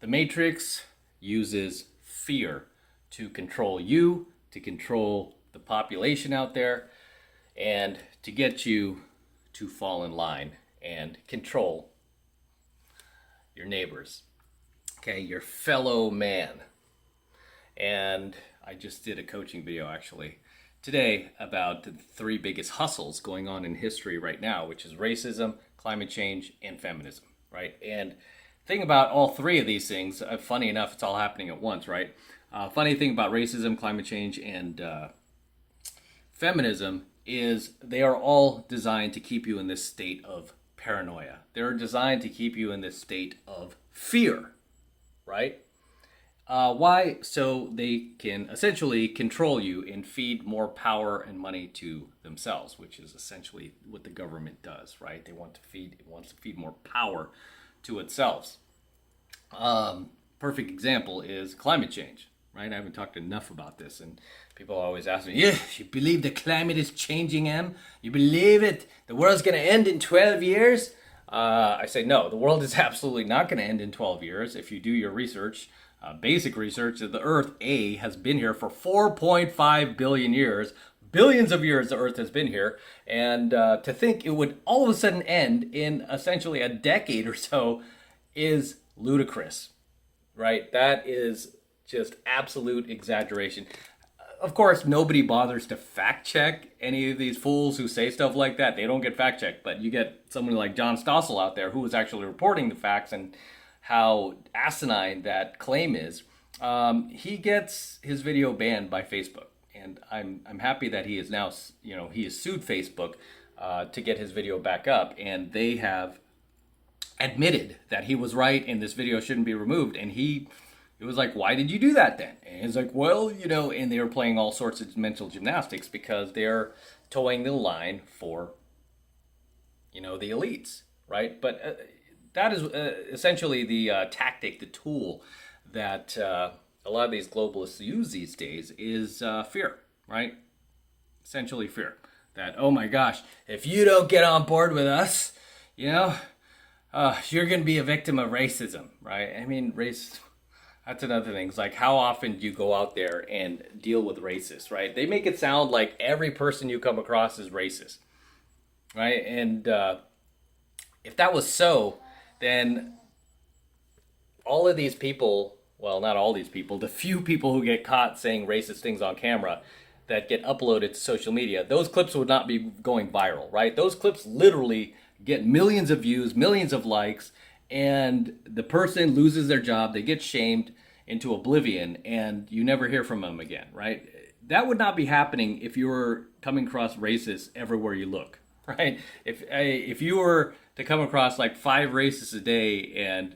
The Matrix uses fear to control you, to control the population out there, and to get you to fall in line and control your neighbors, okay, your fellow man. And I just did a coaching video actually today about the three biggest hustles going on in history right now, which is racism, climate change, and feminism, right? And thing about all three of these things, funny enough, it's all happening at once, right? Funny thing about racism, climate change, and feminism is they are all designed to keep you in this state of paranoia. They're designed to keep you in this state of fear, right? Why? So they can essentially control you and feed more power and money to themselves, which is essentially what the government does, right? It wants to feed more power to itself. Perfect example is climate change, right? I haven't talked enough about this, and people always ask me, "Yeah, you believe the climate is changing, Em? You believe it? The world's going to end in 12 years?" I say, no, the world is absolutely not going to end in 12 years. If you do your research, basic research, that the Earth, has been here for 4.5 billion years. Billions of years the Earth has been here. And to think it would all of a sudden end in essentially a decade or so is ludicrous, right? That is just absolute exaggeration. Of course, nobody bothers to fact check any of these fools who say stuff like that. They don't get fact checked, but you get someone like John Stossel out there who is actually reporting the facts and how asinine that claim is. He gets his video banned by Facebook, and I'm happy that he is now, he has sued Facebook to get his video back up, and they have admitted that he was right and this video shouldn't be removed. And it was like, why did you do that then? And he's like, well, and they were playing all sorts of mental gymnastics because they're towing the line for, the elites, right? But that is essentially the tactic, the tool that a lot of these globalists use these days is fear, right? Essentially fear. That, oh my gosh, if you don't get on board with us, you're going to be a victim of racism, right? I mean, that's another thing. It's like, how often do you go out there and deal with racists, right? They make it sound like every person you come across is racist, right? And if that was so, then all of these people, well, not all these people, the few people who get caught saying racist things on camera that get uploaded to social media, those clips would not be going viral, right? Those clips literally get millions of views, millions of likes, and the person loses their job, they get shamed into oblivion, and you never hear from them again, right? That would not be happening if you were coming across racists everywhere you look, right? If you were to come across like 5 racists a day, and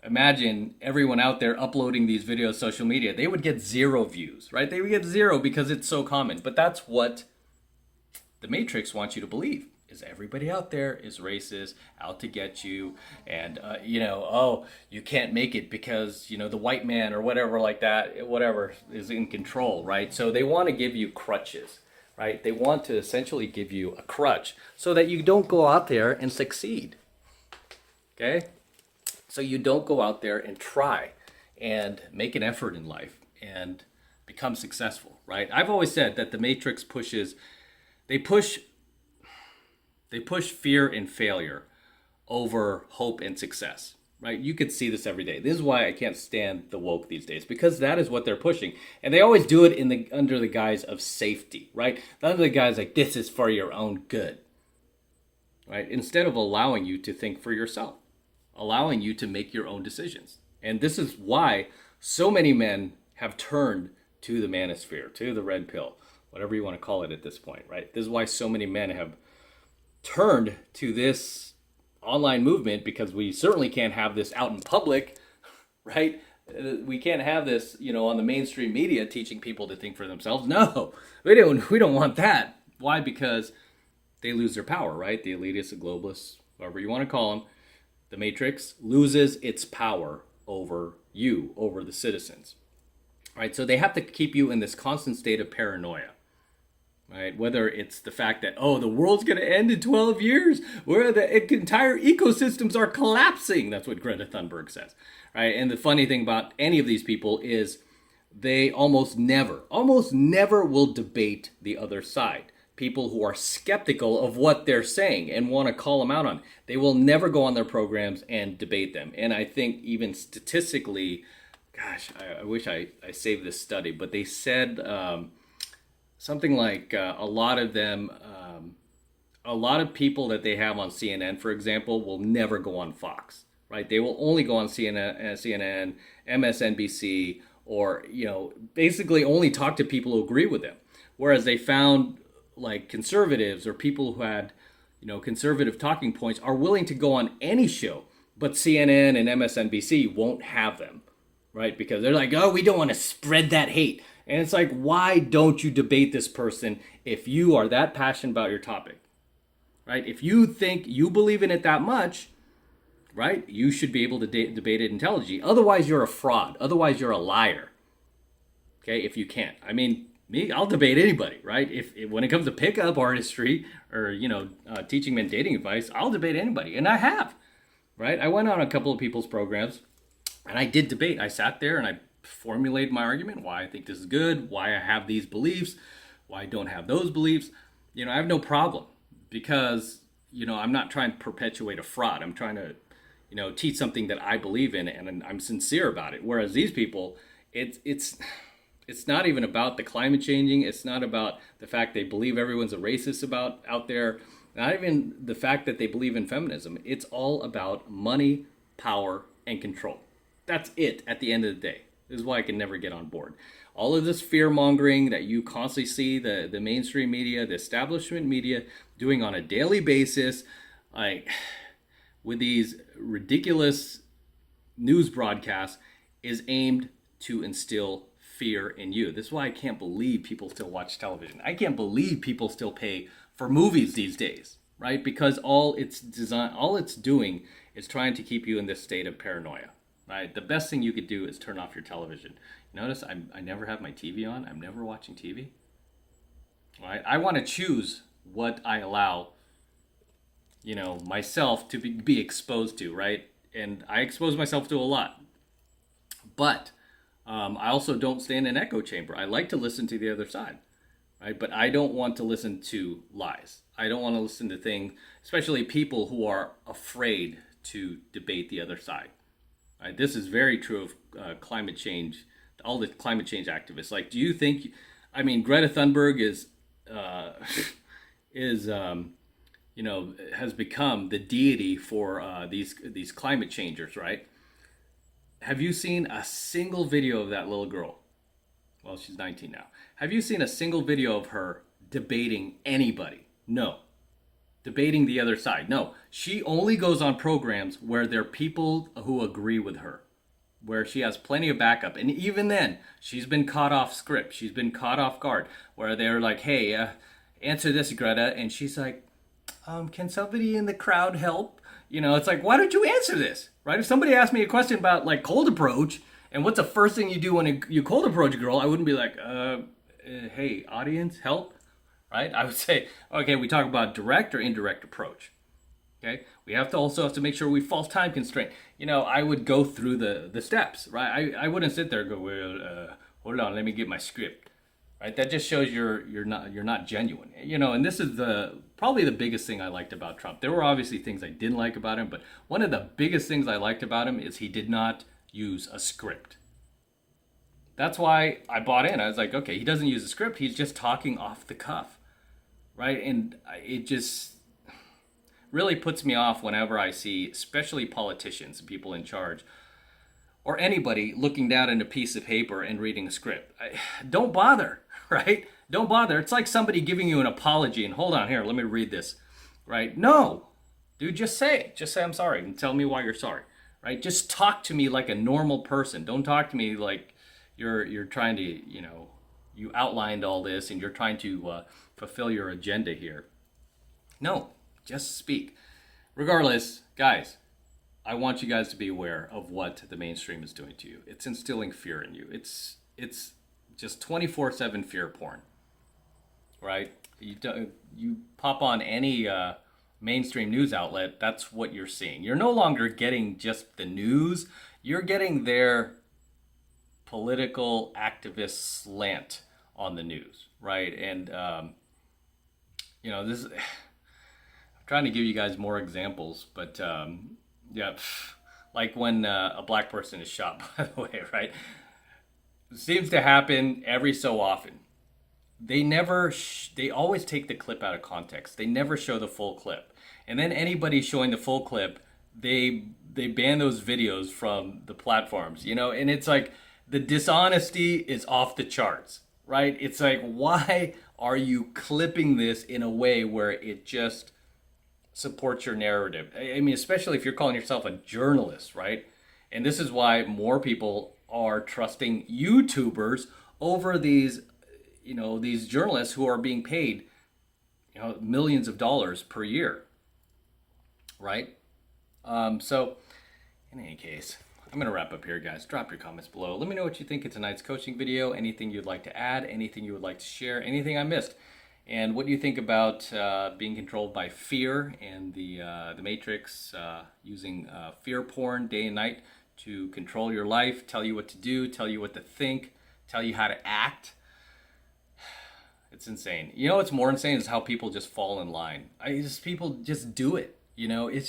imagine everyone out there uploading these videos to social media, they would get 0 views, right? They would get 0 because it's so common. But that's what the Matrix wants you to believe. Is everybody out there is racist, out to get you, and you can't make it because the white man or whatever like that, whatever is in control, right? So they want to give you crutches, right? They want to essentially give you a crutch so that you don't go out there and succeed. Okay, so you don't go out there and try and make an effort in life and become successful, right? I've always said that the Matrix push fear and failure over hope and success, right? You could see this every day. This is why I can't stand the woke these days, because that is what they're pushing. And they always do it under the guise of safety, right? Under the guise like, this is for your own good, right? Instead of allowing you to think for yourself, allowing you to make your own decisions. And this is why so many men have turned to the manosphere, to the red pill, whatever you want to call it at this point, right? This is why so many men have turned to this online movement, because we certainly can't have this out in public, right? We can't have this, on the mainstream media teaching people to think for themselves. No, we don't want that. Why? Because they lose their power, right? The elitists, the globalists, whatever you want to call them, the Matrix loses its power over you, over the citizens, right? So they have to keep you in this constant state of paranoia, right? Whether it's the fact that, oh, the world's going to end in 12 years, where the entire ecosystems are collapsing. That's what Greta Thunberg says, right? And the funny thing about any of these people is they almost never will debate the other side. People who are skeptical of what they're saying and want to call them out on, they will never go on their programs and debate them. And I think even statistically, gosh, I wish I saved this study, but they said something like a lot of them, a lot of people that they have on CNN, for example, will never go on Fox, right? They will only go on CNN, MSNBC, or, basically only talk to people who agree with them. Whereas they found like conservatives or people who had, conservative talking points are willing to go on any show, but CNN and MSNBC won't have them, right? Because they're like, oh, we don't want to spread that hate. And it's like, why don't you debate this person if you are that passionate about your topic, right? If you think you believe in it that much, right, you should be able to debate it intelligently. Otherwise, you're a fraud. Otherwise, you're a liar. Okay, if you can't. I mean, me, I'll debate anybody, right? If when it comes to pickup artistry or teaching men dating advice, I'll debate anybody, and I have, right? I went on a couple of people's programs, and I did debate. I sat there and I formulated my argument, why I think this is good, why I have these beliefs, why I don't have those beliefs. I have no problem because I'm not trying to perpetuate a fraud. I'm trying to teach something that I believe in, and I'm sincere about it. Whereas these people, it's not even about the climate changing. It's not about the fact they believe everyone's a racist out there. Not even the fact that they believe in feminism. It's all about money, power, and control. That's it at the end of the day. This is why I can never get on board. All of this fear mongering that you constantly see the mainstream media, the establishment media doing on a daily basis, like with these ridiculous news broadcasts, is aimed to instill fear in you. This is why I can't believe people still watch television. I can't believe people still pay for movies these days, right? Because all it's doing is trying to keep you in this state of paranoia, right? The best thing you could do is turn off your television. Notice I never have my TV on. I'm never watching TV. Right? I want to choose what I allow, myself to be exposed to, right? And I expose myself to a lot. But I also don't stay in an echo chamber. I like to listen to the other side, right? But I don't want to listen to lies. I don't want to listen to things, especially people who are afraid to debate the other side. Right? This is very true of climate change. All the climate change activists. Like, do you think? I mean, Greta Thunberg has become the deity for these climate changers, right? Have you seen a single video of that little girl? Well, she's 19 now. Have you seen a single video of her debating anybody? No. Debating the other side? No. She only goes on programs where there are people who agree with her, where she has plenty of backup. And even then, she's been caught off script. She's been caught off guard, where they're like, hey, answer this, Greta. And she's like, can somebody in the crowd help? It's like, why don't you answer this, right? If somebody asked me a question about like cold approach and what's the first thing you do when you cold approach a girl, I wouldn't be like, hey, audience, help, right? I would say, okay, we talk about direct or indirect approach. Okay, we also have to make sure we false time constraint. I would go through the steps, right? I wouldn't sit there and go, well, hold on, let me get my script, right? That just shows you're not genuine, And this is probably the biggest thing I liked about Trump. There were obviously things I didn't like about him, but one of the biggest things I liked about him is he did not use a script. That's why I bought in. I was like, okay, he doesn't use a script. He's just talking off the cuff, right? And it just really puts me off whenever I see, especially politicians, people in charge, or anybody looking down at a piece of paper and reading a script. Don't bother, right? Don't bother. It's like somebody giving you an apology and hold on here, let me read this, right? No, dude, just say it. Just say I'm sorry and tell me why you're sorry, right? Just talk to me like a normal person. Don't talk to me like you're trying to, you outlined all this and you're trying to fulfill your agenda here. No. Just speak. Regardless, guys, I want you guys to be aware of what the mainstream is doing to you. It's instilling fear in you. It's just 24/7 fear porn. right? You pop on any mainstream news outlet, that's what you're seeing. You're no longer getting just the news, you're getting their political activist slant on the news, right? And this I'm trying to give you guys more examples, but yeah, like when a black person is shot, by the way, right? It seems to happen every so often. They always take the clip out of context. They never show the full clip. And then anybody showing the full clip, they ban those videos from the platforms, and it's like the dishonesty is off the charts, right? It's like, why are you clipping this in a way where it just supports your narrative? I mean, especially if you're calling yourself a journalist, right? And this is why more people are trusting YouTubers over these journalists who are being paid, millions of dollars per year, right? So, in any case, I'm going to wrap up here, guys. Drop your comments below. Let me know what you think of tonight's coaching video, anything you'd like to add, anything you would like to share, anything I missed. And what do you think about being controlled by fear and the Matrix, using fear porn day and night to control your life, tell you what to do, tell you what to think, tell you how to act? It's insane. What's more insane is how people just fall in line. People just do it. It's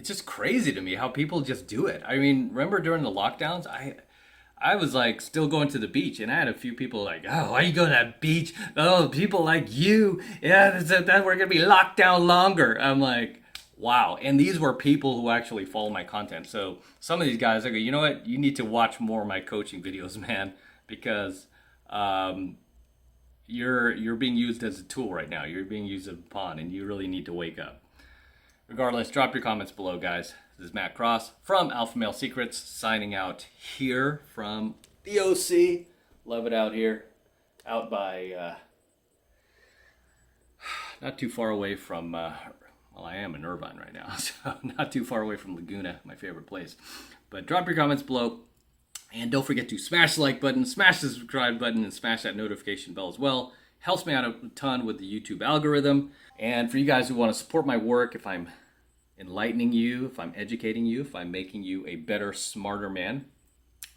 just crazy to me how people just do it. I mean, remember during the lockdowns, I was like still going to the beach, and I had a few people like, oh, why are you going to that beach? Oh, people like you, yeah, that we're gonna be locked down longer. I'm like, wow. And these were people who actually follow my content. So some of these guys, I go, you know what? You need to watch more of my coaching videos, man, because you're being used as a tool right now. You're being used as a pawn, and you really need to wake up. Regardless, drop your comments below, guys. This is Matt Cross from AlphaMaleSecrets, signing out here from the OC. Love it out here. Out by, not too far away from, well, I am in Irvine right now, so not too far away from Laguna, my favorite place. But drop your comments below. And don't forget to smash the like button, smash the subscribe button, and smash that notification bell as well. Helps me out a ton with the YouTube algorithm. And for you guys who want to support my work, if I'm enlightening you, if I'm educating you, if I'm making you a better, smarter man,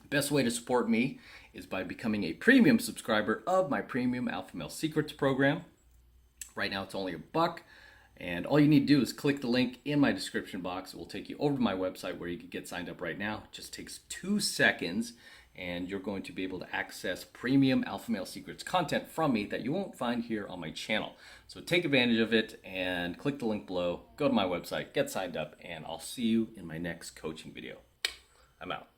the best way to support me is by becoming a premium subscriber of my premium AlphaMaleSecrets program. Right now it's only $1. And all you need to do is click the link in my description box. It will take you over to my website where you can get signed up right now. It just takes 2 seconds, and you're going to be able to access premium AlphaMaleSecrets content from me that you won't find here on my channel. So take advantage of it and click the link below. Go to my website, get signed up, and I'll see you in my next coaching video. I'm out.